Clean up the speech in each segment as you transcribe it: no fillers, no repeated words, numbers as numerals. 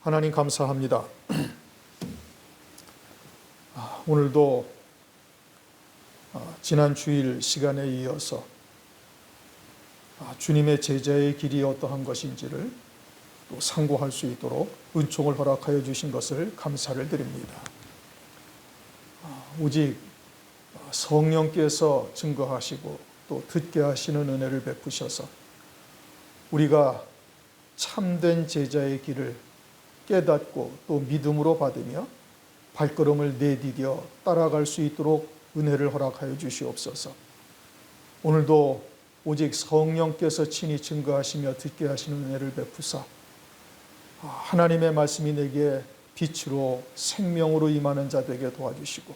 하나님 감사합니다. 오늘도 지난 주일 시간에 이어서 주님의 제자의 길이 어떠한 것인지를 또 상고할 수 있도록 은총을 허락하여 주신 것을 감사를 드립니다. 오직 성령께서 증거하시고 또 듣게 하시는 은혜를 베푸셔서 우리가 참된 제자의 길을 깨닫고 또 믿음으로 받으며 발걸음을 내디뎌 따라갈 수 있도록 은혜를 허락하여 주시옵소서. 오늘도 오직 성령께서 친히 증거하시며 듣게 하시는 은혜를 베푸사 하나님의 말씀이 내게 빛으로 생명으로 임하는 자 되게 도와주시고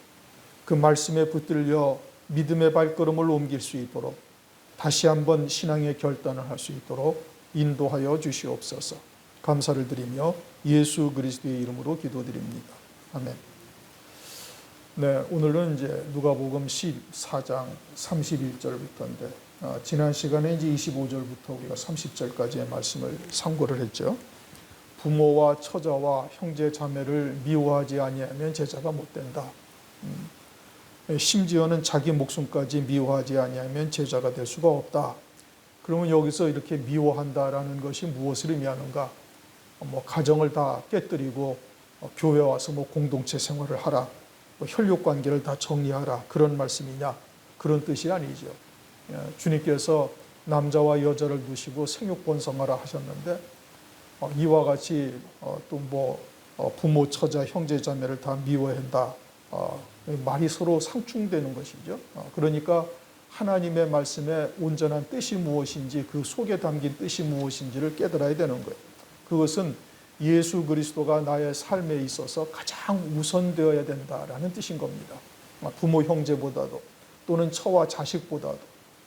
그 말씀에 붙들려 믿음의 발걸음을 옮길 수 있도록 다시 한번 신앙의 결단을 할 수 있도록 인도하여 주시옵소서. 감사를 드리며 예수 그리스도의 이름으로 기도드립니다. 아멘. 네, 오늘은 이제 누가복음 14장 31절부터인데 지난 시간에 이제 25절부터 우리가 30절까지의 말씀을 상고를 했죠. 부모와 처자와 형제 자매를 미워하지 아니하면 제자가 못 된다. 심지어는 자기 목숨까지 미워하지 아니하면 제자가 될 수가 없다. 그러면 여기서 이렇게 미워한다라는 것이 무엇을 의미하는가? 가정을 다 깨뜨리고 교회 와서 공동체 생활을 하라, 혈육 관계를 다 정리하라, 그런 말씀이냐? 그런 뜻이 아니죠. 주님께서 남자와 여자를 두시고 생육 번성하라 하셨는데 이와 같이 또 부모, 처자, 형제, 자매를 다 미워한다. 말이 서로 상충되는 것이죠. 그러니까 하나님의 말씀의 온전한 뜻이 무엇인지, 그 속에 담긴 뜻이 무엇인지를 깨달아야 되는 거예요. 그것은 예수 그리스도가 나의 삶에 있어서 가장 우선되어야 된다라는 뜻인 겁니다. 부모, 형제보다도 또는 처와 자식보다도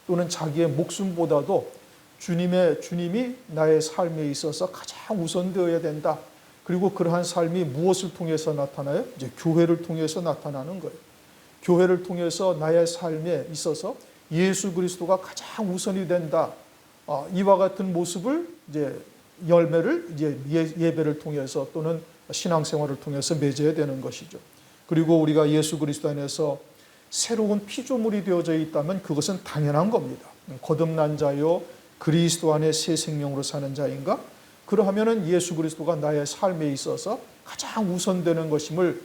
또는 자기의 목숨보다도 주님이 나의 삶에 있어서 가장 우선되어야 된다. 그리고 그러한 삶이 무엇을 통해서 나타나요? 이제 교회를 통해서 나타나는 거예요. 교회를 통해서 나의 삶에 있어서 예수 그리스도가 가장 우선이 된다. 이와 같은 모습을 이제 열매를 이제 예배를 통해서 또는 신앙생활을 통해서 맺어야 되는 것이죠. 그리고 우리가 예수 그리스도 안에서 새로운 피조물이 되어져 있다면 그것은 당연한 겁니다. 거듭난 자요 그리스도 안에 새 생명으로 사는 자인가? 그러하면은 예수 그리스도가 나의 삶에 있어서 가장 우선되는 것임을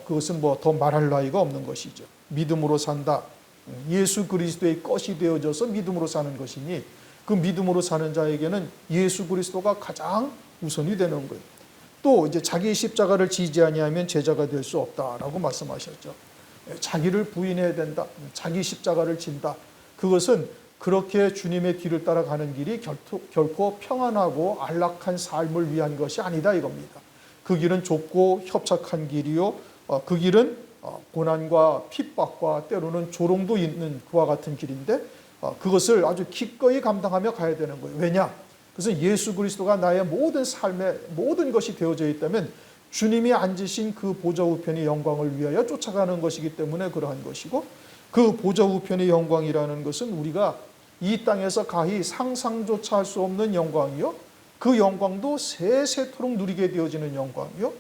그것은 더 말할 나위가 없는 것이죠. 믿음으로 산다. 예수 그리스도의 것이 되어져서 믿음으로 사는 것이니 그 믿음으로 사는 자에게는 예수 그리스도가 가장 우선이 되는 거예요. 또 이제 자기 십자가를 지지 아니하면 제자가 될 수 없다라고 말씀하셨죠. 자기를 부인해야 된다. 자기 십자가를 진다. 그것은 그렇게 주님의 뒤를 따라가는 길이 결코 평안하고 안락한 삶을 위한 것이 아니다 이겁니다. 그 길은 좁고 협착한 길이요. 그 길은 고난과 핍박과 때로는 조롱도 있는 그와 같은 길인데 그것을 아주 기꺼이 감당하며 가야 되는 거예요. 왜냐? 그것은 예수 그리스도가 나의 모든 삶의 모든 것이 되어져 있다면 주님이 앉으신 그 보좌 우편의 영광을 위하여 쫓아가는 것이기 때문에 그러한 것이고, 그 보좌 우편의 영광이라는 것은 우리가 이 땅에서 가히 상상조차 할 수 없는 영광이요, 그 영광도 세세토록 누리게 되어지는 영광이요,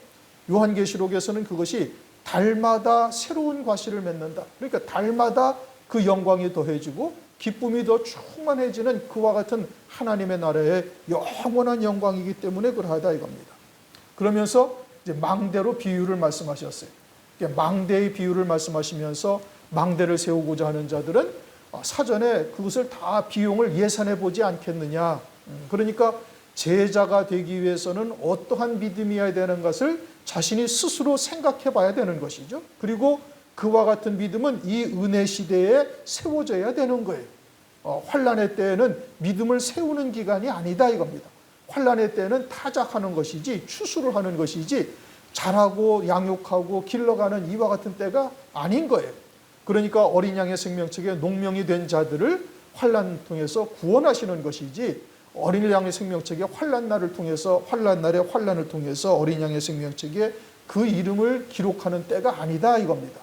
요한계시록에서는 그것이 달마다 새로운 과실을 맺는다. 그러니까 달마다 그 영광이 더해지고 기쁨이 더 충만해지는 그와 같은 하나님의 나라의 영원한 영광이기 때문에 그러하다 이겁니다. 그러면서 이제 망대로 비유를 말씀하셨어요. 망대의 비유를 말씀하시면서 망대를 세우고자 하는 자들은 사전에 그것을 다 비용을 예산해 보지 않겠느냐. 그러니까 제자가 되기 위해서는 어떠한 믿음이어야 되는 것을 자신이 스스로 생각해 봐야 되는 것이죠. 그리고 그와 같은 믿음은 이 은혜 시대에 세워져야 되는 거예요. 환난의 때에는 믿음을 세우는 기간이 아니다 이겁니다. 환난의 때에는 타작하는 것이지 추수를 하는 것이지 자라고 양육하고 길러가는 이와 같은 때가 아닌 거예요. 그러니까 어린 양의 생명책에 농명이 된 자들을 환난 통해서 구원하시는 것이지, 어린 양의 생명책에 환난날을 통해서 환난날의 환난을 통해서 어린 양의 생명책에 그 이름을 기록하는 때가 아니다 이겁니다.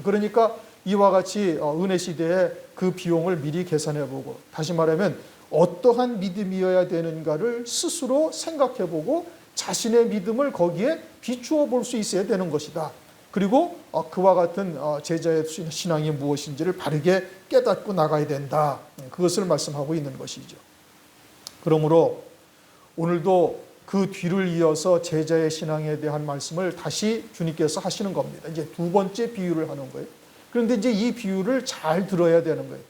그러니까 이와 같이 은혜 시대에 그 비용을 미리 계산해보고, 다시 말하면 어떠한 믿음이어야 되는가를 스스로 생각해보고 자신의 믿음을 거기에 비추어 볼 수 있어야 되는 것이다. 그리고 그와 같은 제자의 신앙이 무엇인지를 바르게 깨닫고 나가야 된다. 그것을 말씀하고 있는 것이죠. 그러므로 오늘도 그 뒤를 이어서 제자의 신앙에 대한 말씀을 다시 주님께서 하시는 겁니다. 이제 두 번째 비유를 하는 거예요. 그런데 이제 이 비유를 잘 들어야 되는 거예요.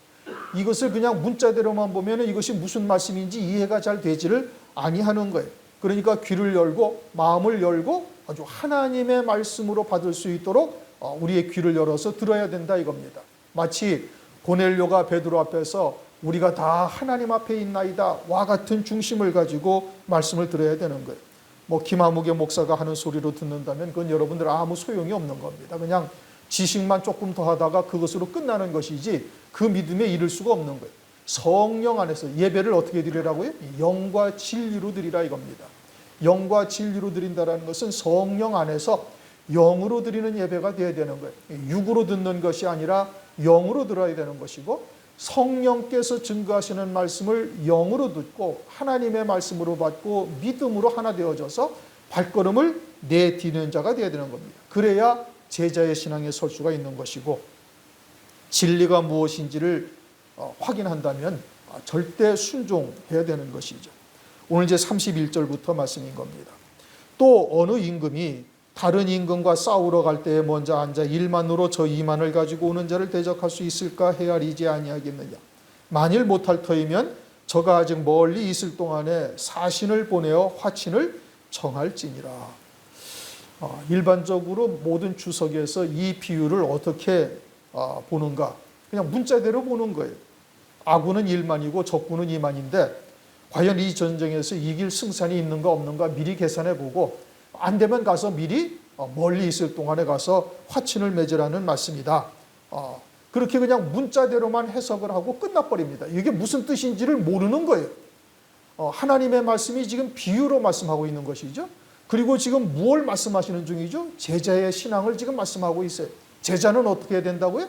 이것을 그냥 문자대로만 보면 이것이 무슨 말씀인지 이해가 잘 되지를 아니하는 거예요. 그러니까 귀를 열고 마음을 열고 아주 하나님의 말씀으로 받을 수 있도록 우리의 귀를 열어서 들어야 된다 이겁니다. 마치 고넬료가 베드로 앞에서 우리가 다 하나님 앞에 있나이다 와 같은 중심을 가지고 말씀을 들어야 되는 거예요. 뭐 김아무개 목사가 하는 소리로 듣는다면 그건 여러분들 아무 소용이 없는 겁니다. 그냥 지식만 조금 더 하다가 그것으로 끝나는 것이지 그 믿음에 이를 수가 없는 거예요. 성령 안에서 예배를 어떻게 드리라고요? 영과 진리로 드리라 이겁니다. 영과 진리로 드린다는 것은 성령 안에서 영으로 드리는 예배가 되어야 되는 거예요. 육으로 듣는 것이 아니라 영으로 들어야 되는 것이고 성령께서 증거하시는 말씀을 영으로 듣고 하나님의 말씀으로 받고 믿음으로 하나 되어져서 발걸음을 내디디는 자가 되어야 되는 겁니다. 그래야 제자의 신앙에 설 수가 있는 것이고 진리가 무엇인지를 확인한다면 절대 순종해야 되는 것이죠. 오늘 이제 31절부터 말씀인 겁니다. 또 어느 임금이 다른 임금과 싸우러 갈 때에 먼저 앉아 1만으로 저 2만을 가지고 오는 자를 대적할 수 있을까 헤아리지 아니하겠느냐. 만일 못할 터이면 저가 아직 멀리 있을 동안에 사신을 보내어 화친을 정할지니라. 일반적으로 모든 주석에서 이 비유를 어떻게 보는가? 그냥 문자대로 보는 거예요. 아군은 1만이고 적군은 2만인데 과연 이 전쟁에서 이길 승산이 있는가 없는가 미리 계산해 보고 안 되면 가서 미리 멀리 있을 동안에 가서 화친을 맺으라는 말씀이다. 그렇게 그냥 문자대로만 해석을 하고 끝나버립니다. 이게 무슨 뜻인지를 모르는 거예요. 하나님의 말씀이 지금 비유로 말씀하고 있는 것이죠. 그리고 지금 무엇을 말씀하시는 중이죠? 제자의 신앙을 지금 말씀하고 있어요. 제자는 어떻게 해야 된다고요?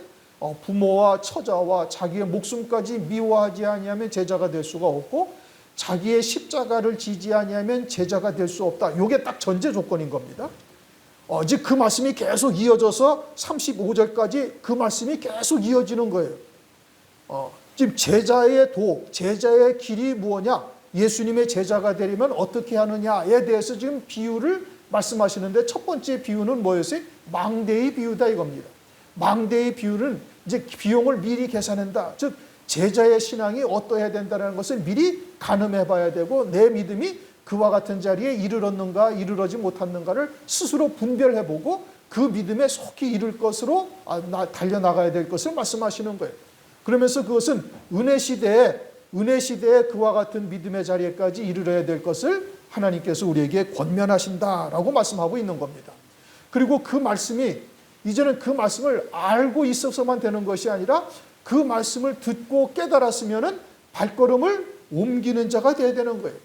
부모와 처자와 자기의 목숨까지 미워하지 아니하면 제자가 될 수가 없고 자기의 십자가를 지지 아니하면 제자가 될 수 없다. 이게 딱 전제 조건인 겁니다. 이제 그 말씀이 계속 이어져서 35절까지 그 말씀이 계속 이어지는 거예요. 지금 제자의 제자의 길이 무엇냐? 예수님의 제자가 되려면 어떻게 하느냐에 대해서 지금 비유를 말씀하시는데 첫 번째 비유는 뭐였어요? 망대의 비유다 이겁니다. 망대의 비유는 이제 비용을 미리 계산한다. 즉 제자의 신앙이 어떠해야 된다는 것을 미리 가늠해 봐야 되고 내 믿음이 그와 같은 자리에 이르렀는가 이르러지 못했는가를 스스로 분별해 보고 그 믿음에 속히 이룰 것으로 달려나가야 될 것을 말씀하시는 거예요. 그러면서 그것은 은혜 시대에 그와 같은 믿음의 자리에까지 이르러야 될 것을 하나님께서 우리에게 권면하신다라고 말씀하고 있는 겁니다. 그리고 그 말씀이 이제는 그 말씀을 알고 있어서만 되는 것이 아니라 그 말씀을 듣고 깨달았으면은 발걸음을 옮기는 자가 되어야 되는 거예요.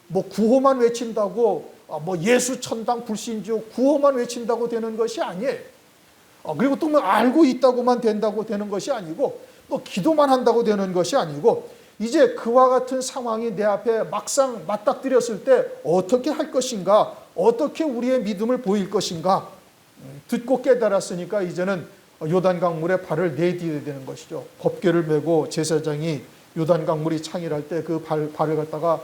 뭐 구호만 외친다고 뭐 예수 천당 불신주 구호만 외친다고 되는 것이 아니에요. 그리고 또 뭐 알고 있다고만 된다고 되는 것이 아니고 또 기도만 한다고 되는 것이 아니고 이제 그와 같은 상황이 내 앞에 막상 맞닥뜨렸을 때 어떻게 할 것인가, 어떻게 우리의 믿음을 보일 것인가 듣고 깨달았으니까 이제는 요단강물에 발을 내디뎌야 되는 것이죠. 법궤를 메고 제사장이 요단강물이 창일할 때 그 발을 갖다가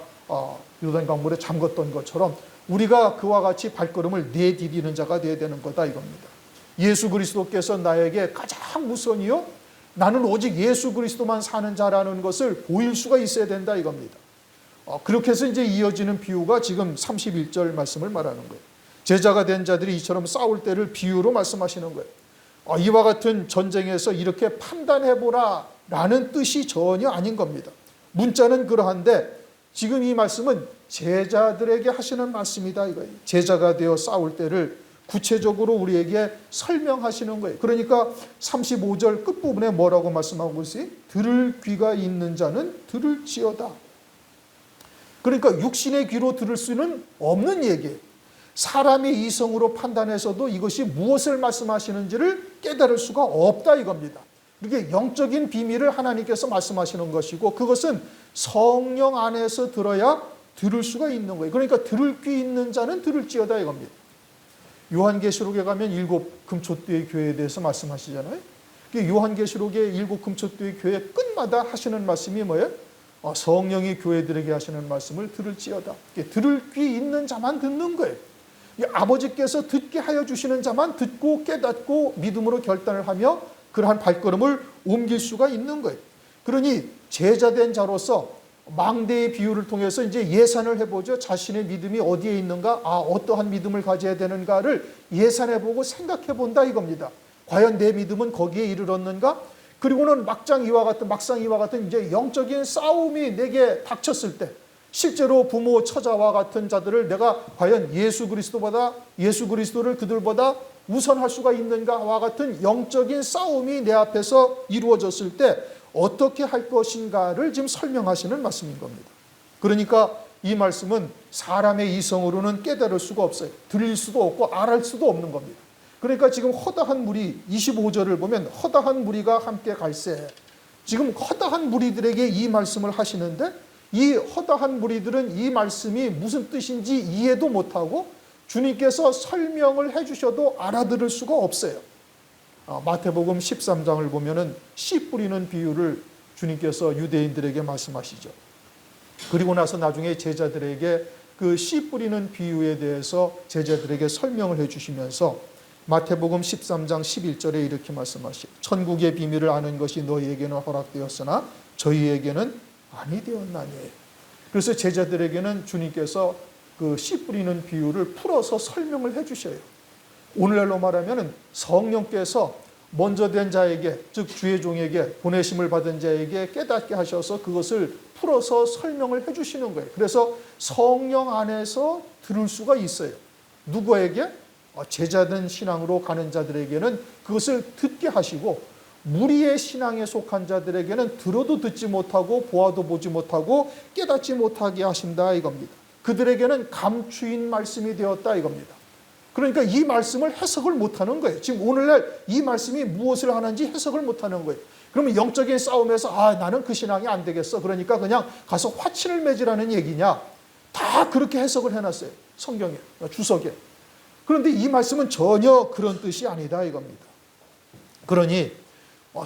요단강물에 잠궜던 것처럼 우리가 그와 같이 발걸음을 내디디는 자가 되어야 되는 거다 이겁니다. 예수 그리스도께서 나에게 가장 우선이요 나는 오직 예수 그리스도만 사는 자라는 것을 보일 수가 있어야 된다 이겁니다. 그렇게 해서 이제 이어지는 비유가 지금 31절 말씀을 말하는 거예요. 제자가 된 자들이 이처럼 싸울 때를 비유로 말씀하시는 거예요. 이와 같은 전쟁에서 이렇게 판단해보라 라는 뜻이 전혀 아닌 겁니다. 문자는 그러한데 지금 이 말씀은 제자들에게 하시는 말씀이다 이거예요. 제자가 되어 싸울 때를 구체적으로 우리에게 설명하시는 거예요. 그러니까 35절 끝부분에 뭐라고 말씀하고 있어요? 들을 귀가 있는 자는 들을지어다. 그러니까 육신의 귀로 들을 수는 없는 얘기예요. 사람의 이성으로 판단해서도 이것이 무엇을 말씀하시는지를 깨달을 수가 없다 이겁니다. 이게 영적인 비밀을 하나님께서 말씀하시는 것이고 그것은 성령 안에서 들어야 들을 수가 있는 거예요. 그러니까 들을 귀 있는 자는 들을지어다 이겁니다. 요한계시록에 가면 7 금초대의 교회에 대해서 말씀하시잖아요. 요한계시록의 7 금초대의 교회 끝마다 하시는 말씀이 뭐예요? 성령이 교회들에게 하시는 말씀을 들을지어다. 들을 귀 있는 자만 듣는 거예요. 아버지께서 듣게 하여 주시는 자만 듣고 깨닫고 믿음으로 결단을 하며 그러한 발걸음을 옮길 수가 있는 거예요. 그러니 제자된 자로서 망대의 비유를 통해서 이제 예산을 해보죠. 자신의 믿음이 어디에 있는가, 어떠한 믿음을 가져야 되는가를 예산해보고 생각해본다 이겁니다. 과연 내 믿음은 거기에 이르렀는가? 그리고는 막상 이와 같은 이제 영적인 싸움이 내게 닥쳤을 때, 실제로 부모, 처자와 같은 자들을 내가 과연 예수 그리스도를 그들보다 우선할 수가 있는가와 같은 영적인 싸움이 내 앞에서 이루어졌을 때 어떻게 할 것인가를 지금 설명하시는 말씀인 겁니다. 그러니까 이 말씀은 사람의 이성으로는 깨달을 수가 없어요. 들릴 수도 없고 알할 수도 없는 겁니다. 그러니까 지금 허다한 무리, 25절을 보면 허다한 무리가 함께 갈새, 지금 허다한 무리들에게 이 말씀을 하시는데 이 허다한 무리들은 이 말씀이 무슨 뜻인지 이해도 못하고 주님께서 설명을 해주셔도 알아들을 수가 없어요. 마태복음 13장을 보면은 씨 뿌리는 비유를 주님께서 유대인들에게 말씀하시죠. 그리고 나서 나중에 제자들에게 그 씨 뿌리는 비유에 대해서 제자들에게 설명을 해주시면서 마태복음 13장 11절에 이렇게 말씀하시죠. 천국의 비밀을 아는 것이 너희에게는 허락되었으나 저희에게는 아니 되었나니. 그래서 제자들에게는 주님께서 그 씨 뿌리는 비유를 풀어서 설명을 해주셔요. 오늘날로 말하면 성령께서 먼저 된 자에게, 즉 주의 종에게, 보내심을 받은 자에게 깨닫게 하셔서 그것을 풀어서 설명을 해주시는 거예요. 그래서 성령 안에서 들을 수가 있어요. 누구에게? 제자된 신앙으로 가는 자들에게는 그것을 듣게 하시고, 무리의 신앙에 속한 자들에게는 들어도 듣지 못하고 보아도 보지 못하고 깨닫지 못하게 하신다 이겁니다. 그들에게는 감추인 말씀이 되었다 이겁니다. 그러니까 이 말씀을 해석을 못하는 거예요. 지금 오늘날 이 말씀이 무엇을 하는지 해석을 못하는 거예요. 그러면 영적인 싸움에서 나는 그 신앙이 안 되겠어. 그러니까 그냥 가서 화친을 맺으라는 얘기냐. 다 그렇게 해석을 해놨어요. 성경에, 주석에. 그런데 이 말씀은 전혀 그런 뜻이 아니다 이겁니다. 그러니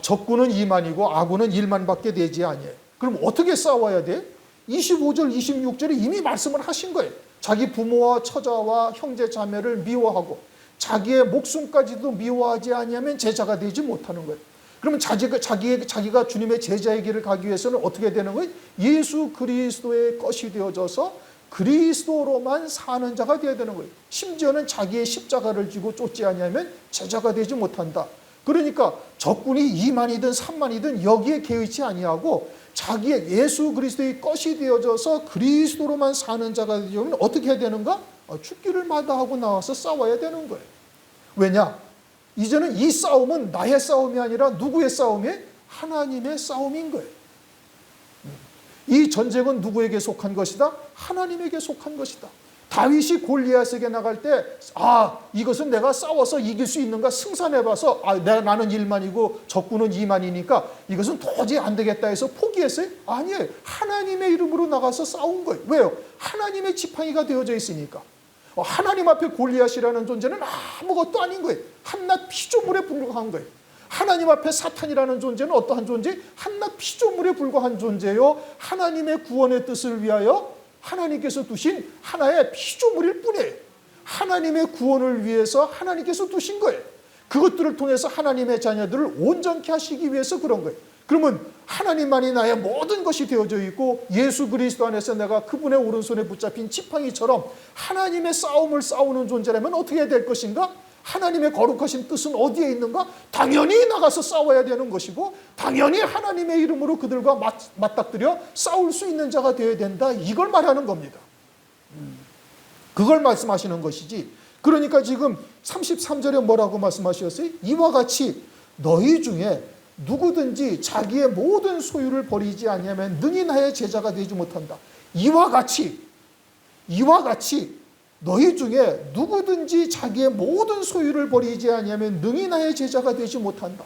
적군은 이만이고 아군은 일만밖에 되지 아니에요. 그럼 어떻게 싸워야 돼? 25절, 26절에 이미 말씀을 하신 거예요. 자기 부모와 처자와 형제 자매를 미워하고 자기의 목숨까지도 미워하지 아니하면 제자가 되지 못하는 거예요. 그러면 자기가 주님의 제자의 길을 가기 위해서는 어떻게 되는 거예요? 예수 그리스도의 것이 되어져서 그리스도로만 사는 자가 되어야 되는 거예요. 심지어는 자기의 십자가를 지고 쫓지 아니하면 제자가 되지 못한다. 그러니까 적군이 2만이든 3만이든 여기에 개의치 아니하고 자기의 예수 그리스도의 것이 되어져서 그리스도로만 사는 자가 되려면 어떻게 해야 되는가? 죽기를 마다하고 나와서 싸워야 되는 거예요. 왜냐? 이제는 이 싸움은 나의 싸움이 아니라 누구의 싸움이에요? 하나님의 싸움인 거예요. 이 전쟁은 누구에게 속한 것이다? 하나님에게 속한 것이다. 다윗이 골리앗에게 나갈 때 이것은 내가 싸워서 이길 수 있는가 승산해봐서 나는 1만이고 적군은 2만이니까 이것은 도저히 안 되겠다 해서 포기했어요? 아니에요. 하나님의 이름으로 나가서 싸운 거예요. 왜요? 하나님의 지팡이가 되어져 있으니까. 하나님 앞에 골리앗이라는 존재는 아무것도 아닌 거예요. 한낱 피조물에 불과한 거예요. 하나님 앞에 사탄이라는 존재는 어떠한 존재? 한낱 피조물에 불과한 존재요. 하나님의 구원의 뜻을 위하여 하나님께서 두신 하나의 피조물일 뿐이에요. 하나님의 구원을 위해서 하나님께서 두신 거예요. 그것들을 통해서 하나님의 자녀들을 온전케 하시기 위해서 그런 거예요. 그러면 하나님만이 나의 모든 것이 되어져 있고 예수 그리스도 안에서 내가 그분의 오른손에 붙잡힌 지팡이처럼 하나님의 싸움을 싸우는 존재라면 어떻게 해야 될 것인가? 하나님의 거룩하신 뜻은 어디에 있는가? 당연히 나가서 싸워야 되는 것이고 당연히 하나님의 이름으로 그들과 맞닥뜨려 싸울 수 있는 자가 되어야 된다. 이걸 말하는 겁니다. 그걸 말씀하시는 것이지. 그러니까 지금 33절에 뭐라고 말씀하셨어요? 이와 같이 너희 중에 누구든지 자기의 모든 소유를 버리지 아니하면 능히 나의 제자가 되지 못한다. 이와 같이 너희 중에 누구든지 자기의 모든 소유를 버리지 아니하면 능히 나의 제자가 되지 못한다.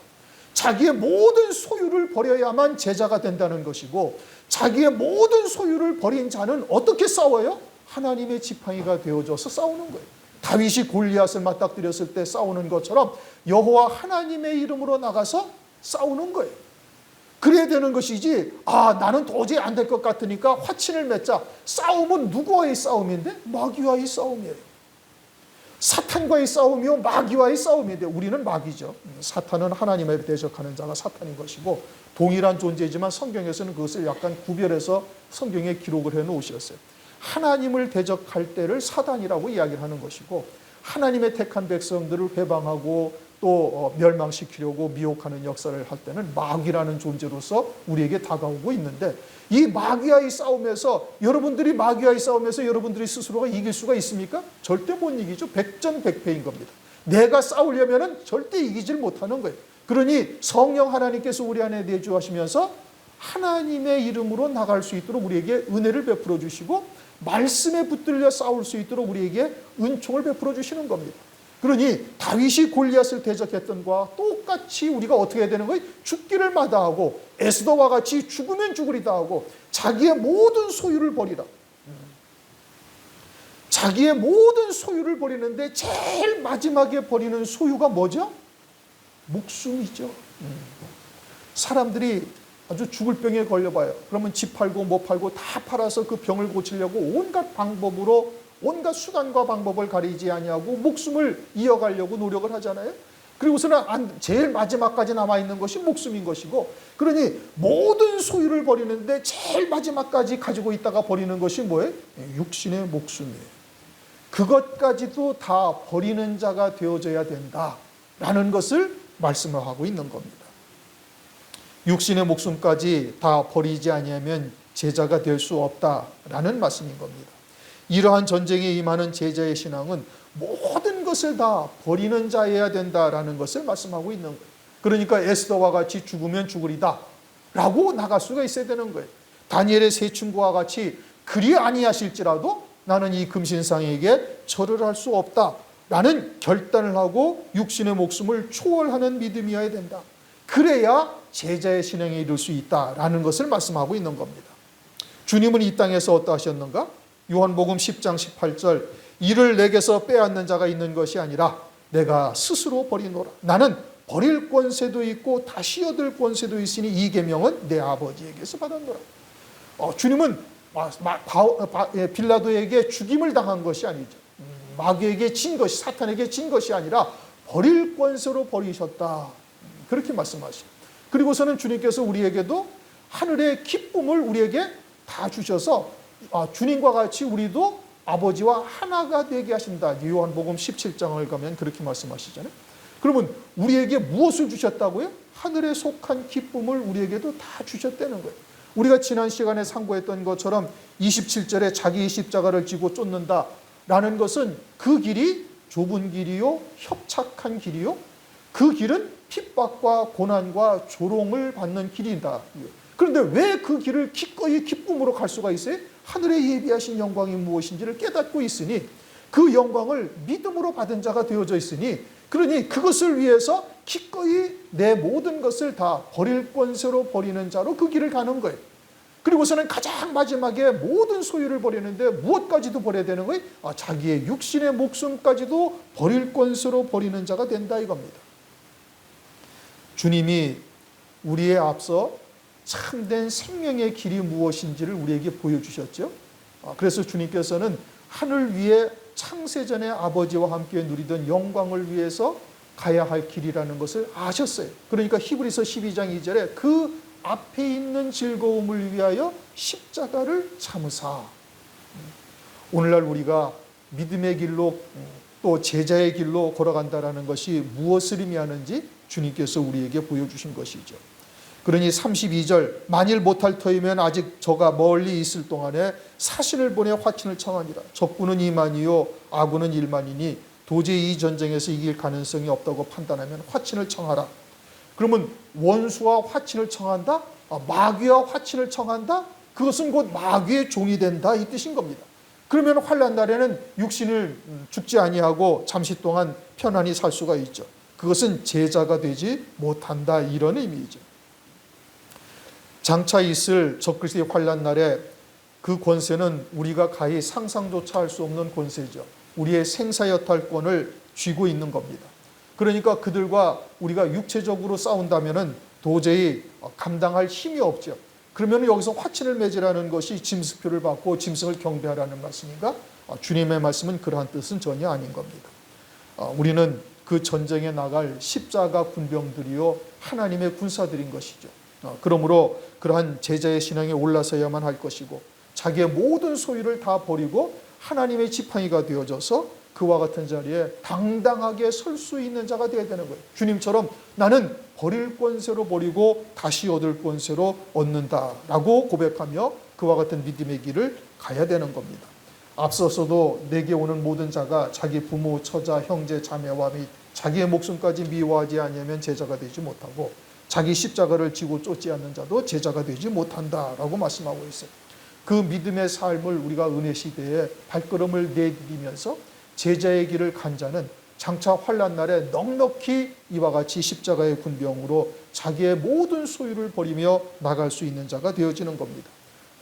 자기의 모든 소유를 버려야만 제자가 된다는 것이고, 자기의 모든 소유를 버린 자는 어떻게 싸워요? 하나님의 지팡이가 되어져서 싸우는 거예요. 다윗이 골리앗을 맞닥뜨렸을 때 싸우는 것처럼 여호와 하나님의 이름으로 나가서 싸우는 거예요. 그래야 되는 것이지, 나는 도저히 안 될 것 같으니까 화친을 맺자. 싸움은 누구와의 싸움인데? 마귀와의 싸움이에요. 사탄과의 싸움이요, 마귀와의 싸움인데, 우리는 마귀죠. 사탄은 하나님에 대적하는 자가 사탄인 것이고, 동일한 존재지만 성경에서는 그것을 약간 구별해서 성경에 기록을 해 놓으셨어요. 하나님을 대적할 때를 사단이라고 이야기를 하는 것이고, 하나님의 택한 백성들을 회방하고 또 멸망시키려고 미혹하는 역사를 할 때는 마귀라는 존재로서 우리에게 다가오고 있는데, 이 마귀와의 싸움에서 여러분들이 스스로가 이길 수가 있습니까? 절대 못 이기죠. 백전백패인 겁니다. 내가 싸우려면 절대 이기질 못하는 거예요. 그러니 성령 하나님께서 우리 안에 내주하시면서 하나님의 이름으로 나갈 수 있도록 우리에게 은혜를 베풀어 주시고, 말씀에 붙들려 싸울 수 있도록 우리에게 은총을 베풀어 주시는 겁니다. 그러니 다윗이 골리앗을 대적했던 것과 똑같이 우리가 어떻게 해야 되는 거예요? 죽기를 마다하고 에스더와 같이 죽으면 죽으리다 하고 자기의 모든 소유를 버리라. 자기의 모든 소유를 버리는데 제일 마지막에 버리는 소유가 뭐죠? 목숨이죠. 사람들이 아주 죽을 병에 걸려봐요. 그러면 집 팔고 뭐 팔고 다 팔아서 그 병을 고치려고 온갖 방법으로, 온갖 수단과 방법을 가리지 아니하고 목숨을 이어가려고 노력을 하잖아요. 그리고서는 제일 마지막까지 남아있는 것이 목숨인 것이고, 그러니 모든 소유를 버리는데 제일 마지막까지 가지고 있다가 버리는 것이 뭐예요? 육신의 목숨이에요. 그것까지도 다 버리는 자가 되어져야 된다라는 것을 말씀을 하고 있는 겁니다. 육신의 목숨까지 다 버리지 아니하면 제자가 될 수 없다라는 말씀인 겁니다. 이러한 전쟁에 임하는 제자의 신앙은 모든 것을 다 버리는 자여야 된다라는 것을 말씀하고 있는 거예요. 그러니까 에스더와 같이 죽으면 죽으리다 라고 나갈 수가 있어야 되는 거예요. 다니엘의 세 친구와 같이 그리 아니하실지라도 나는 이 금신상에게 절을 할 수 없다라는 결단을 하고 육신의 목숨을 초월하는 믿음이어야 된다. 그래야 제자의 신앙에 이룰 수 있다라는 것을 말씀하고 있는 겁니다. 주님은 이 땅에서 어떠하셨는가? 요한복음 10장 18절, 이를 내게서 빼앗는 자가 있는 것이 아니라 내가 스스로 버리노라. 나는 버릴 권세도 있고 다시 얻을 권세도 있으니 이 계명은 내 아버지에게서 받았노라. 주님은 빌라도에게 죽임을 당한 것이 아니죠. 마귀에게 진 것이, 사탄에게 진 것이 아니라 버릴 권세로 버리셨다. 그렇게 말씀하시죠. 그리고서는 주님께서 우리에게도 하늘의 기쁨을 우리에게 다 주셔서 주님과 같이 우리도 아버지와 하나가 되게 하신다. 요한복음 17장을 가면 그렇게 말씀하시잖아요. 그러면 우리에게 무엇을 주셨다고요? 하늘에 속한 기쁨을 우리에게도 다 주셨다는 거예요. 우리가 지난 시간에 상고했던 것처럼 27절에 자기의 십자가를 지고 쫓는다라는 것은 그 길이 좁은 길이요, 협착한 길이요, 그 길은 핍박과 고난과 조롱을 받는 길이다. 그런데 왜 그 길을 기꺼이 기쁨으로 갈 수가 있어요? 하늘에 예비하신 영광이 무엇인지를 깨닫고 있으니, 그 영광을 믿음으로 받은 자가 되어져 있으니, 그러니 그것을 위해서 기꺼이 내 모든 것을 다 버릴 권세로 버리는 자로 그 길을 가는 거예요. 그리고서는 가장 마지막에 모든 소유를 버리는데 무엇까지도 버려야 되는 거예요? 자기의 육신의 목숨까지도 버릴 권세로 버리는 자가 된다 이겁니다. 주님이 우리의 앞서 참된 생명의 길이 무엇인지를 우리에게 보여주셨죠. 그래서 주님께서는 하늘 위에 창세전에 아버지와 함께 누리던 영광을 위해서 가야 할 길이라는 것을 아셨어요. 그러니까 히브리서 12장 2절에 그 앞에 있는 즐거움을 위하여 십자가를 참으사. 오늘날 우리가 믿음의 길로 또 제자의 길로 걸어간다라는 것이 무엇을 의미하는지 주님께서 우리에게 보여주신 것이죠. 그러니 32절, 만일 못할 터이면 아직 저가 멀리 있을 동안에 사신을 보내 화친을 청하니라. 적군은 이만이요 아군은 일만이니 도저히 이 전쟁에서 이길 가능성이 없다고 판단하면 화친을 청하라. 그러면 원수와 화친을 청한다? 마귀와 화친을 청한다? 그것은 곧 마귀의 종이 된다 이 뜻인 겁니다. 그러면 환난 날에는 육신을 죽지 아니하고 잠시 동안 편안히 살 수가 있죠. 그것은 제자가 되지 못한다, 이런 의미이죠. 장차 있을 적그리스도의 환난 날에 그 권세는 우리가 가히 상상조차 할 수 없는 권세죠. 우리의 생사여탈권을 쥐고 있는 겁니다. 그러니까 그들과 우리가 육체적으로 싸운다면 도저히 감당할 힘이 없죠. 그러면 여기서 화친을 맺으라는 것이 짐승표를 받고 짐승을 경배하라는 말씀인가? 주님의 말씀은 그러한 뜻은 전혀 아닌 겁니다. 우리는 그 전쟁에 나갈 십자가 군병들이요 하나님의 군사들인 것이죠. 그러므로 그러한 제자의 신앙에 올라서야만 할 것이고, 자기의 모든 소유를 다 버리고 하나님의 지팡이가 되어져서 그와 같은 자리에 당당하게 설 수 있는 자가 되어야 되는 거예요. 주님처럼 나는 버릴 권세로 버리고 다시 얻을 권세로 얻는다라고 고백하며 그와 같은 믿음의 길을 가야 되는 겁니다. 앞서서도 내게 오는 모든 자가 자기 부모, 처자, 형제, 자매와 및 자기의 목숨까지 미워하지 아니하면 제자가 되지 못하고, 자기 십자가를 지고 쫓지 않는 자도 제자가 되지 못한다라고 말씀하고 있어요. 그 믿음의 삶을 우리가 은혜 시대에 발걸음을 내디디면서 제자의 길을 간 자는 장차 환난 날에 넉넉히 이와 같이 십자가의 군병으로 자기의 모든 소유를 버리며 나갈 수 있는 자가 되어지는 겁니다.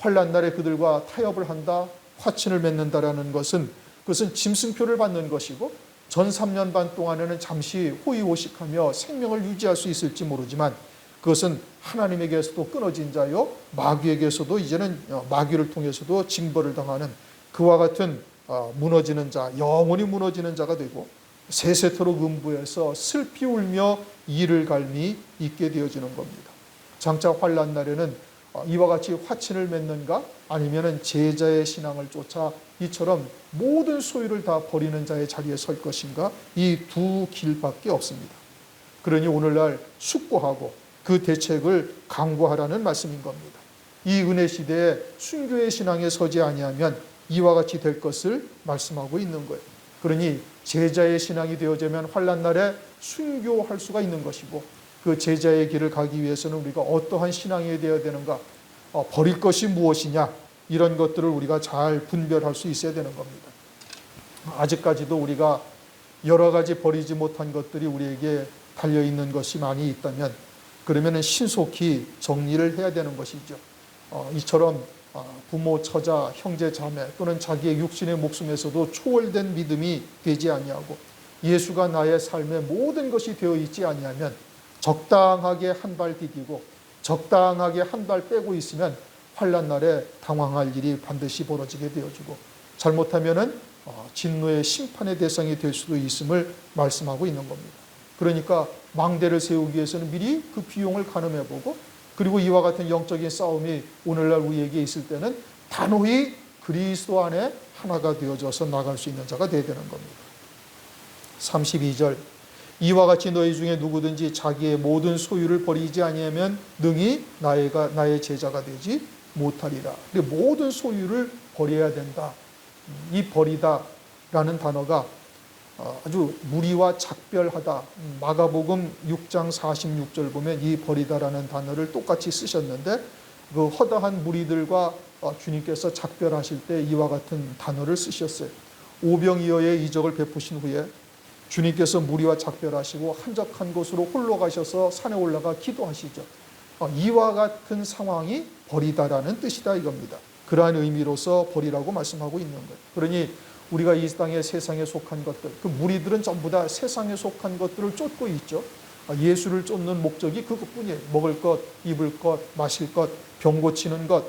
환난 날에 그들과 타협을 한다, 화친을 맺는다라는 것은 그것은 짐승표를 받는 것이고, 전 3년 반 동안에는 잠시 호의호식하며 생명을 유지할 수 있을지 모르지만 그것은 하나님에게서도 끊어진 자요 마귀에게서도 이제는 마귀를 통해서도 징벌을 당하는 그와 같은 무너지는 자, 영원히 무너지는 자가 되고 세세토록 음부에서 슬피 울며 이를 갈미 있게 되어지는 겁니다. 장차 환난 날에는 이와 같이 화친을 맺는가 아니면은 제자의 신앙을 쫓아 이처럼 모든 소유를 다 버리는 자의 자리에 설 것인가, 이 두 길밖에 없습니다. 그러니 오늘날 숙고하고 그 대책을 강구하라는 말씀인 겁니다. 이 은혜 시대에 순교의 신앙에 서지 아니하면 이와 같이 될 것을 말씀하고 있는 거예요. 그러니 제자의 신앙이 되어지면 환난 날에 순교할 수가 있는 것이고, 그 제자의 길을 가기 위해서는 우리가 어떠한 신앙이 되어야 되는가, 버릴 것이 무엇이냐, 이런 것들을 우리가 잘 분별할 수 있어야 되는 겁니다. 아직까지도 우리가 여러 가지 버리지 못한 것들이 우리에게 달려있는 것이 많이 있다면 그러면 신속히 정리를 해야 되는 것이죠. 이처럼 부모, 처자, 형제, 자매 또는 자기의 육신의 목숨에서도 초월된 믿음이 되지 아니하고 예수가 나의 삶의 모든 것이 되어 있지 아니하면 적당하게 한 발 디디고 적당하게 한 발 빼고 있으면 환난 날에 당황할 일이 반드시 벌어지게 되어지고, 잘못하면은 진노의 심판의 대상이 될 수도 있음을 말씀하고 있는 겁니다. 그러니까 망대를 세우기 위해서는 미리 그 비용을 가늠해보고, 그리고 이와 같은 영적인 싸움이 오늘날 우리에게 있을 때는 단호히 그리스도 안에 하나가 되어져서 나갈 수 있는 자가 되어야 되는 겁니다. 32절, 이와 같이 너희 중에 누구든지 자기의 모든 소유를 버리지 아니하면 능히 나의 제자가 되지 못하리라. 모든 소유를 버려야 된다. 이 버리다라는 단어가 아주 무리와 작별하다. 마가복음 6장 46절 보면 이 버리다라는 단어를 똑같이 쓰셨는데, 그 허다한 무리들과 주님께서 작별하실 때 이와 같은 단어를 쓰셨어요. 오병이어의 이적을 베푸신 후에 주님께서 무리와 작별하시고 한적한 곳으로 홀로 가셔서 산에 올라가 기도하시죠. 이와 같은 상황이 버리다라는 뜻이다 이겁니다. 그러한 의미로서 버리라고 말씀하고 있는 거예요. 그러니 우리가 이 땅에 세상에 속한 것들, 그 무리들은 전부 다 세상에 속한 것들을 쫓고 있죠. 예수를 쫓는 목적이 그것뿐이에요. 먹을 것, 입을 것, 마실 것, 병 고치는 것,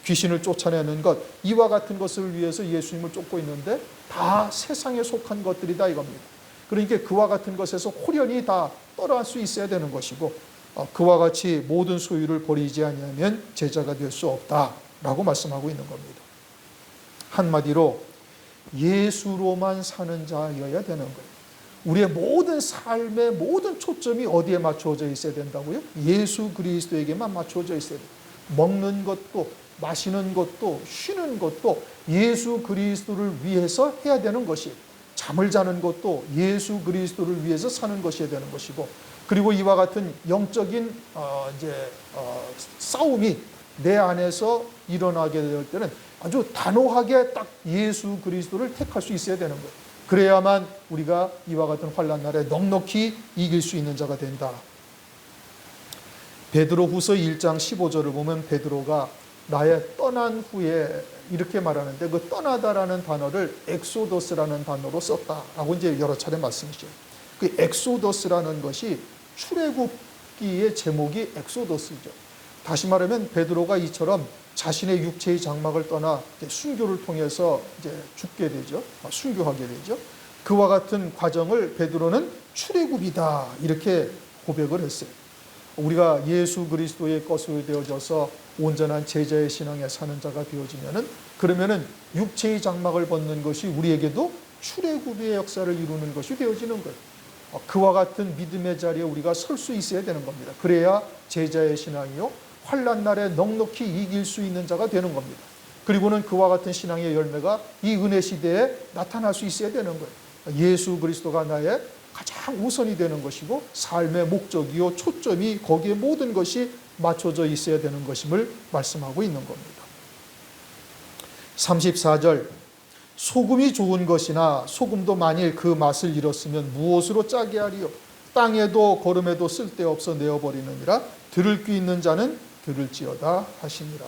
귀신을 쫓아내는 것, 이와 같은 것을 위해서 예수님을 쫓고 있는데 다 세상에 속한 것들이다 이겁니다. 그러니까 그와 같은 것에서 홀연히 다 떠날 수 있어야 되는 것이고, 그와 같이 모든 소유를 버리지 아니하면 제자가 될 수 없다라고 말씀하고 있는 겁니다. 한마디로 예수로만 사는 자여야 되는 거예요. 우리의 모든 삶의 모든 초점이 어디에 맞추어져 있어야 된다고요? 예수 그리스도에게만 맞추어져 있어야 돼요. 먹는 것도 마시는 것도 쉬는 것도 예수 그리스도를 위해서 해야 되는 것이에요. 잠을 자는 것도 예수 그리스도를 위해서 사는 것이어야 되는 것이고, 그리고 이와 같은 영적인 싸움이 내 안에서 일어나게 될 때는 아주 단호하게 딱 예수 그리스도를 택할 수 있어야 되는 거예요. 그래야만 우리가 이와 같은 환난 날에 넉넉히 이길 수 있는 자가 된다. 베드로후서 1장 15절을 보면 베드로가 나의 떠난 후에 이렇게 말하는데 그 떠나다라는 단어를 엑소더스라는 단어로 썼다라고 이제 여러 차례 말씀이죠. 그 엑소더스라는 것이 출애굽기의 제목이 엑소더스죠. 다시 말하면 베드로가 이처럼 자신의 육체의 장막을 떠나 순교를 통해서 이제 죽게 되죠. 순교하게 되죠. 그와 같은 과정을 베드로는 출애굽이다 이렇게 고백을 했어요. 우리가 예수 그리스도의 것으로 되어져서 온전한 제자의 신앙에 사는 자가 되어지면은 그러면은 육체의 장막을 벗는 것이 우리에게도 출애굽의 역사를 이루는 것이 되어지는 거예요. 그와 같은 믿음의 자리에 우리가 설 수 있어야 되는 겁니다. 그래야 제자의 신앙이요 환난 날에 넉넉히 이길 수 있는 자가 되는 겁니다. 그리고는 그와 같은 신앙의 열매가 이 은혜 시대에 나타날 수 있어야 되는 거예요. 예수 그리스도가 나의 가장 우선이 되는 것이고 삶의 목적이요 초점이 거기에 모든 것이 맞춰져 있어야 되는 것임을 말씀하고 있는 겁니다. 34절 소금이 좋은 것이나 소금도 만일 그 맛을 잃었으면 무엇으로 짜게 하리요? 땅에도 거름에도 쓸데없어 내어버리느니라. 들을 귀 있는 자는 들을지어다 하시니라.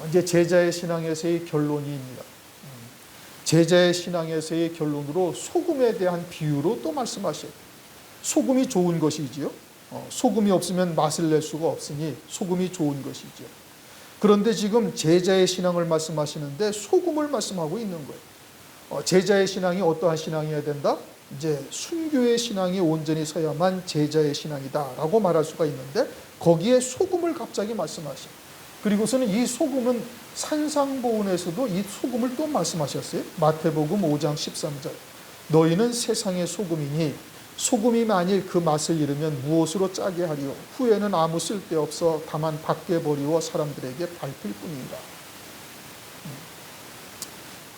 이제 제자의 신앙에서의 결론입니다. 제자의 신앙에서의 결론으로 소금에 대한 비유로 또 말씀하셔요. 소금이 좋은 것이지요. 소금이 없으면 맛을 낼 수가 없으니 소금이 좋은 것이죠. 그런데 지금 제자의 신앙을 말씀하시는데 소금을 말씀하고 있는 거예요. 제자의 신앙이 어떠한 신앙이어야 된다? 이제 순교의 신앙이 온전히 서야만 제자의 신앙이다라고 말할 수가 있는데 거기에 소금을 갑자기 말씀하셔요. 그리고서는 이 소금은 산상보훈에서도 이 소금을 또 말씀하셨어요. 마태복음 5장 13절 너희는 세상의 소금이니 소금이 만일 그 맛을 잃으면 무엇으로 짜게 하리요? 후에는 아무 쓸데없어 다만 밖에 버리워 사람들에게 밟힐 뿐이니라.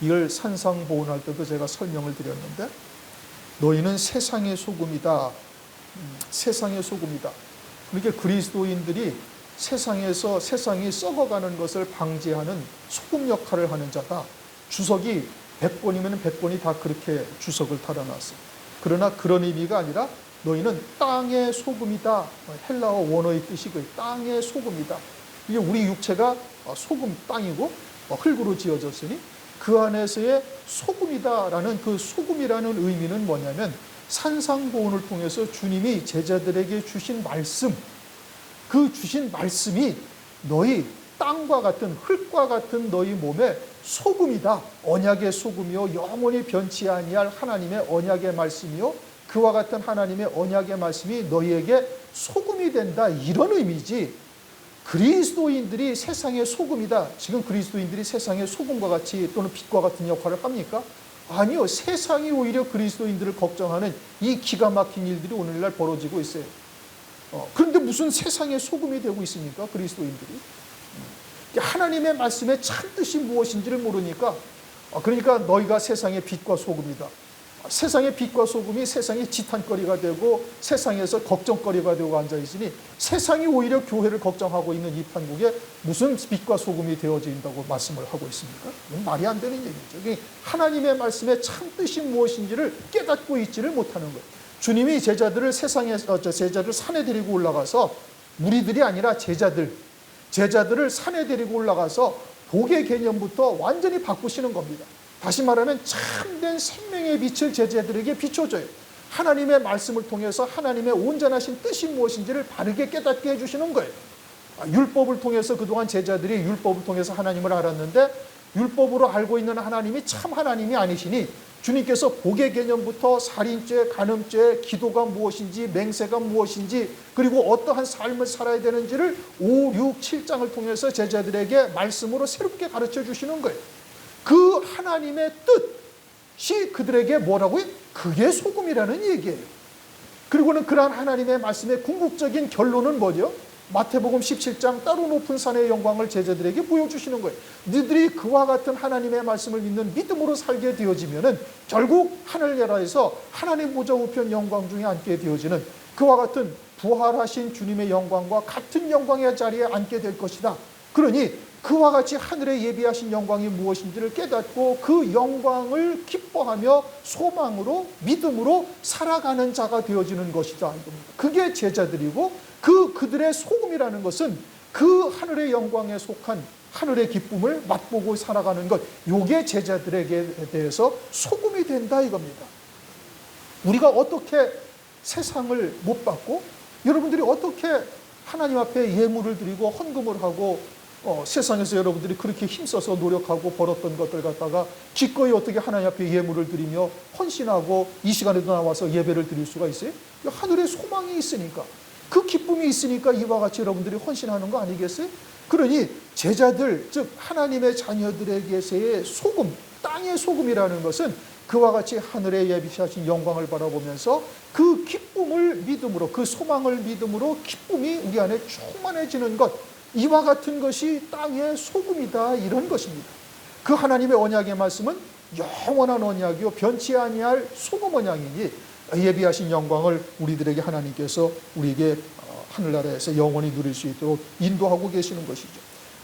이걸 산상보훈할 때도 제가 설명을 드렸는데 너희는 세상의 소금이다. 세상의 소금이다. 그러니까 그리스도인들이 세상에서 세상이 썩어가는 것을 방지하는 소금 역할을 하는 자다. 주석이 100권이면 100권이 다 그렇게 주석을 달아놨어요. 그러나 그런 의미가 아니라 너희는 땅의 소금이다. 헬라어 원어의 뜻이 그 땅의 소금이다. 이게 우리 육체가 소금 땅이고 흙으로 지어졌으니 그 안에서의 소금이다라는 그 소금이라는 의미는 뭐냐면 산상보훈을 통해서 주님이 제자들에게 주신 말씀, 그 주신 말씀이 너희 땅과 같은 흙과 같은 너희 몸에 소금이다. 언약의 소금이요 영원히 변치 아니할 하나님의 언약의 말씀이요 그와 같은 하나님의 언약의 말씀이 너희에게 소금이 된다. 이런 의미지. 그리스도인들이 세상의 소금이다. 지금 그리스도인들이 세상의 소금과 같이 또는 빛과 같은 역할을 합니까? 아니요. 세상이 오히려 그리스도인들을 걱정하는 이 기가 막힌 일들이 오늘날 벌어지고 있어요. 그런데 무슨 세상의 소금이 되고 있습니까? 그리스도인들이. 하나님의 말씀의 참뜻이 무엇인지를 모르니까 그러니까 너희가 세상의 빛과 소금이다. 세상의 빛과 소금이 세상의 지탄거리가 되고 세상에서 걱정거리가 되고 앉아있으니 세상이 오히려 교회를 걱정하고 있는 이 판국에 무슨 빛과 소금이 되어진다고 말씀을 하고 있습니까? 이건 말이 안 되는 얘기죠. 하나님의 말씀의 참뜻이 무엇인지를 깨닫고 있지를 못하는 거예요. 주님이 제자들을 제자들 산에 데리고 올라가서 무리들이 아니라 제자들을 산에 데리고 올라가서 복의 개념부터 완전히 바꾸시는 겁니다. 다시 말하면 참된 생명의 빛을 제자들에게 비춰줘요. 하나님의 말씀을 통해서 하나님의 온전하신 뜻이 무엇인지를 바르게 깨닫게 해주시는 거예요. 율법을 통해서 그동안 제자들이 율법을 통해서 하나님을 알았는데 율법으로 알고 있는 하나님이 참 하나님이 아니시니 주님께서 복의 개념부터 살인죄, 간음죄, 기도가 무엇인지, 맹세가 무엇인지, 그리고 어떠한 삶을 살아야 되는지를 5, 6, 7장을 통해서 제자들에게 말씀으로 새롭게 가르쳐 주시는 거예요. 그 하나님의 뜻이 그들에게 뭐라고요? 그게 소금이라는 얘기예요. 그리고는 그러한 하나님의 말씀의 궁극적인 결론은 뭐죠? 마태복음 17장 따로 높은 산의 영광을 제자들에게 보여주시는 거예요. 너희들이 그와 같은 하나님의 말씀을 믿는 믿음으로 살게 되어지면은 결국 하늘나라에서 하나님 보좌 우편 영광 중에 앉게 되어지는 그와 같은 부활하신 주님의 영광과 같은 영광의 자리에 앉게 될 것이다. 그러니 그와 같이 하늘에 예비하신 영광이 무엇인지를 깨닫고 그 영광을 기뻐하며 소망으로 믿음으로 살아가는 자가 되어지는 것이다. 그게 제자들이고 그들의 소금이라는 것은 그 하늘의 영광에 속한 하늘의 기쁨을 맛보고 살아가는 것, 요게 제자들에게 대해서 소금이 된다 이겁니다. 우리가 어떻게 세상을 못 받고 여러분들이 어떻게 하나님 앞에 예물을 드리고 헌금을 하고 세상에서 여러분들이 그렇게 힘써서 노력하고 벌었던 것들 갖다가 기꺼이 어떻게 하나님 앞에 예물을 드리며 헌신하고 이 시간에도 나와서 예배를 드릴 수가 있어요? 하늘의 소망이 있으니까, 그 기쁨이 있으니까 이와 같이 여러분들이 헌신하는 거 아니겠어요? 그러니 제자들, 즉 하나님의 자녀들에게서의 소금, 땅의 소금이라는 것은 그와 같이 하늘에 예비하신 영광을 바라보면서 그 기쁨을 믿음으로, 그 소망을 믿음으로 기쁨이 우리 안에 충만해지는 것, 이와 같은 것이 땅의 소금이다, 이런 것입니다. 그 하나님의 언약의 말씀은 영원한 언약이요 변치 아니할 소금 언약이니 예비하신 영광을 우리들에게 하나님께서 우리에게 하늘나라에서 영원히 누릴 수 있도록 인도하고 계시는 것이죠.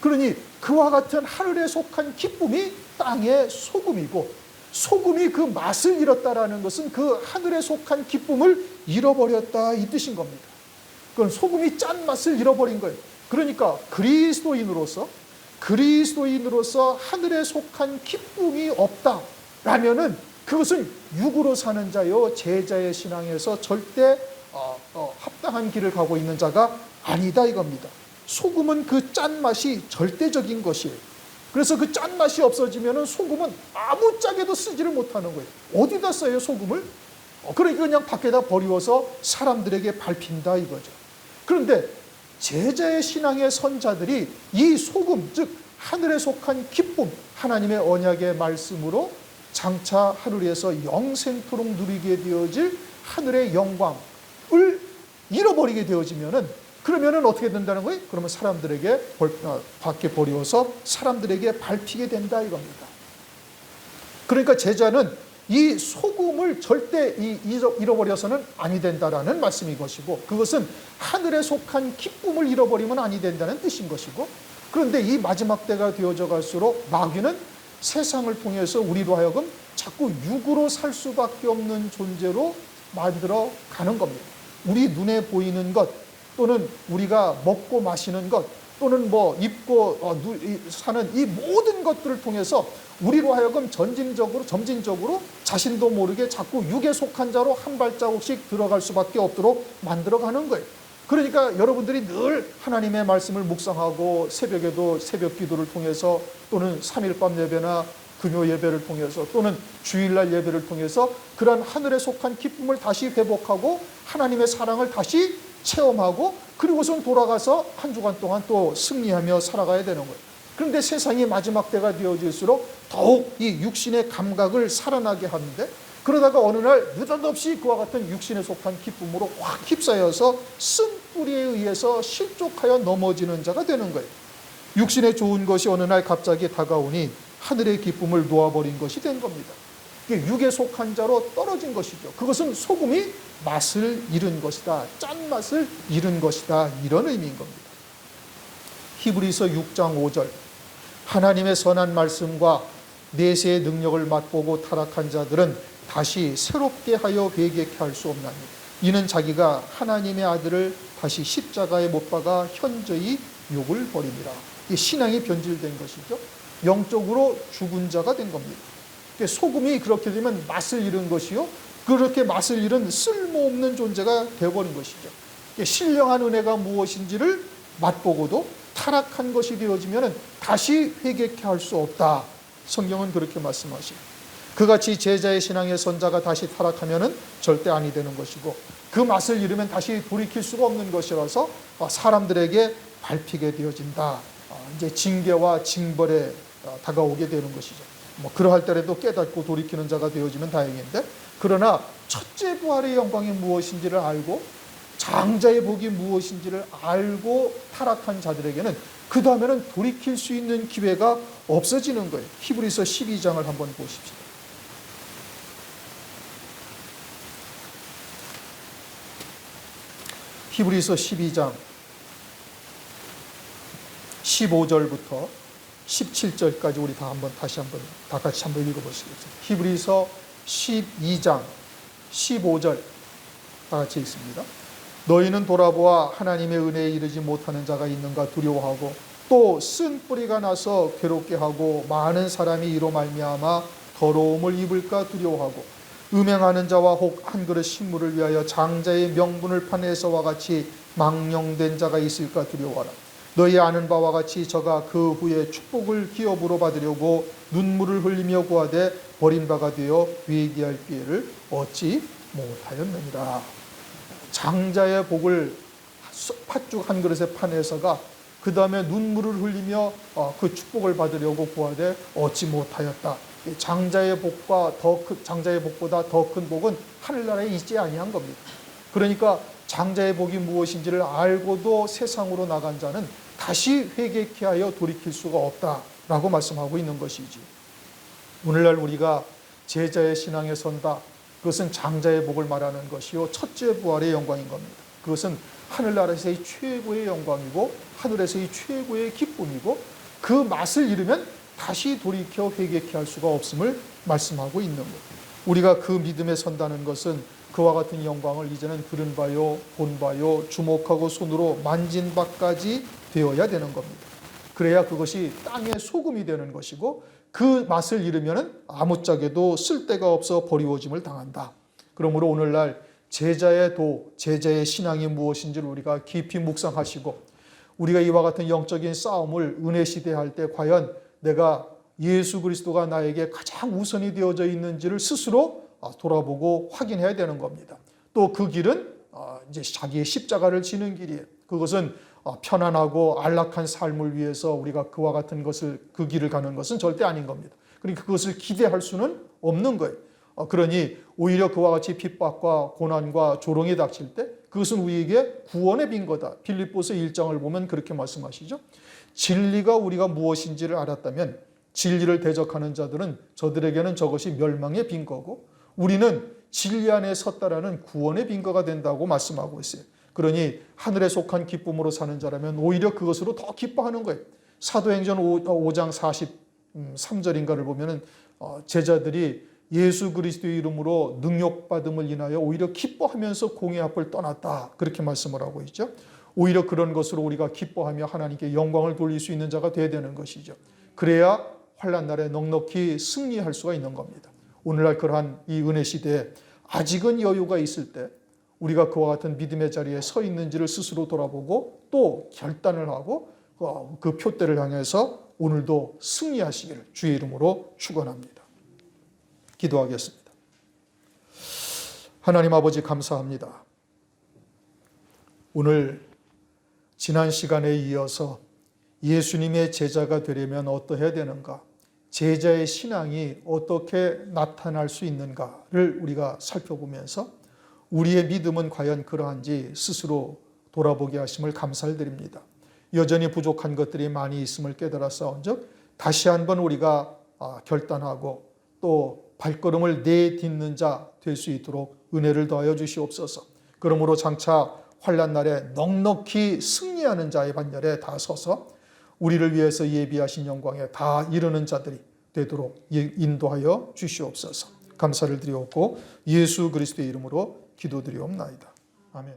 그러니 그와 같은 하늘에 속한 기쁨이 땅의 소금이고, 소금이 그 맛을 잃었다라는 것은 그 하늘에 속한 기쁨을 잃어버렸다, 이 뜻인 겁니다. 그건 소금이 짠 맛을 잃어버린 거예요. 그러니까 그리스도인으로서 하늘에 속한 기쁨이 없다라면은 그것은 육으로 사는 자요 제자의 신앙에서 절대 합당한 길을 가고 있는 자가 아니다 이겁니다. 소금은 그 짠맛이 절대적인 것이에요. 그래서 그 짠맛이 없어지면은 소금은 아무 짝에도 쓰지를 못하는 거예요. 어디다 써요 소금을? 그러니까 그냥 밖에다 버리워서 사람들에게 밟힌다 이거죠. 그런데 제자의 신앙의 선자들이 이 소금, 즉 하늘에 속한 기쁨, 하나님의 언약의 말씀으로 장차 하늘에서 영생토록 누리게 되어질 하늘의 영광을 잃어버리게 되어지면은, 그러면은 어떻게 된다는 거예요? 그러면 사람들에게 밖에 버리워서 사람들에게 밟히게 된다 이겁니다. 그러니까 제자는 이 소금을 절대 잃어버려서는 아니 된다라는 말씀인 것이고, 그것은 하늘에 속한 기쁨을 잃어버리면 아니 된다는 뜻인 것이고, 그런데 이 마지막 때가 되어져 갈수록 마귀는 세상을 통해서 우리로 하여금 자꾸 육으로 살 수밖에 없는 존재로 만들어 가는 겁니다. 우리 눈에 보이는 것, 또는 우리가 먹고 마시는 것, 또는 뭐 입고 사는 이 모든 것들을 통해서 우리로 하여금 점진적으로 자신도 모르게 자꾸 육에 속한 자로 한 발자국씩 들어갈 수밖에 없도록 만들어가는 거예요. 그러니까 여러분들이 늘 하나님의 말씀을 묵상하고 새벽에도 새벽 기도를 통해서, 또는 3일밤 예배나 금요 예배를 통해서, 또는 주일날 예배를 통해서 그러한 하늘에 속한 기쁨을 다시 회복하고 하나님의 사랑을 다시 체험하고, 그리고선 돌아가서 한 주간 동안 또 승리하며 살아가야 되는 거예요. 그런데 세상이 마지막 때가 되어질수록 더욱 이 육신의 감각을 살아나게 하는데, 그러다가 어느 날 느닷없이 그와 같은 육신에 속한 기쁨으로 확 휩싸여서 쓴 뿌리에 의해서 실족하여 넘어지는 자가 되는 거예요. 육신에 좋은 것이 어느 날 갑자기 다가오니 하늘의 기쁨을 놓아버린 것이 된 겁니다. 육에 속한 자로 떨어진 것이죠. 그것은 소금이 맛을 잃은 것이다, 짠맛을 잃은 것이다, 이런 의미인 겁니다. 히브리서 6장 5절, 하나님의 선한 말씀과 내세의 능력을 맛보고 타락한 자들은 다시 새롭게 하여 회개케 할 수 없나니 이는 자기가 하나님의 아들을 다시 십자가에 못 박아 현저히 욕을 버립니다. 이 신앙이 변질된 것이죠. 영적으로 죽은 자가 된 겁니다. 소금이 그렇게 되면 맛을 잃은 것이요, 그렇게 맛을 잃은 쓸모없는 존재가 되어버린 것이죠. 신령한 은혜가 무엇인지를 맛보고도 타락한 것이 되어지면 다시 회개케 할 수 없다. 성경은 그렇게 말씀하십니다. 그같이 제자의 신앙의 선자가 다시 타락하면 절대 아니 되는 것이고, 그 맛을 잃으면 다시 돌이킬 수가 없는 것이라서 사람들에게 밟히게 되어진다. 이제 징계와 징벌에 다가오게 되는 것이죠. 그러할 때라도 깨닫고 돌이키는 자가 되어지면 다행인데, 그러나 첫째 부활의 영광이 무엇인지를 알고 장자의 복이 무엇인지를 알고 타락한 자들에게는 그 다음에는 돌이킬 수 있는 기회가 없어지는 거예요. 히브리서 12장을 한번 보십시오. 히브리서 12장 15절부터 17절까지 우리 다시 한번 다 같이 한번 읽어보시겠습니다. 히브리서 12장 15절 다 같이 읽습니다. 너희는 돌아보아 하나님의 은혜에 이르지 못하는 자가 있는가 두려워하고 또 쓴 뿌리가 나서 괴롭게 하고 많은 사람이 이로 말미암아 더러움을 입을까 두려워하고 음행하는 자와 혹 한 그릇 식물을 위하여 장자의 명분을 판 에서와 같이 망령된 자가 있을까 두려워하라. 너희 아는 바와 같이 저가 그 후에 축복을 기업으로 받으려고 눈물을 흘리며 구하되 버림바가 되어 회개할 기회를 얻지 못하였느니라. 장자의 복을 팥죽 한 그릇에 파내서가 그 다음에 눈물을 흘리며 그 축복을 받으려고 구하되 얻지 못하였다. 장자의 복보다 더 큰 복은 하늘나라에 있지 아니한 겁니다. 그러니까 장자의 복이 무엇인지를 알고도 세상으로 나간 자는 다시 회개케 하여 돌이킬 수가 없다라고 말씀하고 있는 것이지. 오늘날 우리가 제자의 신앙에 선다. 그것은 장자의 복을 말하는 것이요 첫째 부활의 영광인 겁니다. 그것은 하늘나라에서의 최고의 영광이고 하늘에서의 최고의 기쁨이고 그 맛을 잃으면 다시 돌이켜 회개케 할 수가 없음을 말씀하고 있는 것. 우리가 그 믿음에 선다는 것은 그와 같은 영광을 이제는 들은 바요, 본 바요, 주목하고 손으로 만진 바까지 되어야 되는 겁니다. 그래야 그것이 땅의 소금이 되는 것이고 그 맛을 잃으면 아무짝에도 쓸데가 없어 버리워짐을 당한다. 그러므로 오늘날 제자의 제자의 신앙이 무엇인지를 우리가 깊이 묵상하시고 우리가 이와 같은 영적인 싸움을 은혜 시대 할 때 과연 내가 예수 그리스도가 나에게 가장 우선이 되어져 있는지를 스스로 돌아보고 확인해야 되는 겁니다. 또 그 길은 이제 자기의 십자가를 지는 길이에요. 그것은 편안하고 안락한 삶을 위해서 우리가 그와 같은 그 길을 가는 것은 절대 아닌 겁니다. 그러니까 그것을 기대할 수는 없는 거예요. 그러니 오히려 그와 같이 핍박과 고난과 조롱이 닥칠 때 그것은 우리에게 구원의 빈거다. 빌립보서 1장을 보면 그렇게 말씀하시죠. 진리가 우리가 무엇인지를 알았다면 진리를 대적하는 자들은 저들에게는 저것이 멸망의 빈거고 우리는 진리 안에 섰다라는 구원의 빈거가 된다고 말씀하고 있어요. 그러니 하늘에 속한 기쁨으로 사는 자라면 오히려 그것으로 더 기뻐하는 거예요. 사도행전 5장 43절인가를 보면은 제자들이 예수 그리스도의 이름으로 능력받음을 인하여 오히려 기뻐하면서 공의 앞을 떠났다. 그렇게 말씀을 하고 있죠. 오히려 그런 것으로 우리가 기뻐하며 하나님께 영광을 돌릴 수 있는 자가 되어야 되는 것이죠. 그래야 환난 날에 넉넉히 승리할 수가 있는 겁니다. 오늘날 그러한 이 은혜 시대에 아직은 여유가 있을 때 우리가 그와 같은 믿음의 자리에 서 있는지를 스스로 돌아보고 또 결단을 하고 그 표대를 향해서 오늘도 승리하시기를 주의 이름으로 축원합니다. 기도하겠습니다. 하나님 아버지 감사합니다. 오늘 지난 시간에 이어서 예수님의 제자가 되려면 어떠해야 되는가? 제자의 신앙이 어떻게 나타날 수 있는가를 우리가 살펴보면서 우리의 믿음은 과연 그러한지 스스로 돌아보게 하심을 감사를 드립니다. 여전히 부족한 것들이 많이 있음을 깨달았사온즉 다시 한번 우리가 결단하고 또 발걸음을 내딛는 자 될 수 있도록 은혜를 더하여 주시옵소서. 그러므로 장차 환난 날에 넉넉히 승리하는 자의 반열에 다 서서 우리를 위해서 예비하신 영광에 다 이르는 자들이 되도록 인도하여 주시옵소서. 감사를 드리옵고 예수 그리스도의 이름으로 기도드리옵나이다. 아멘.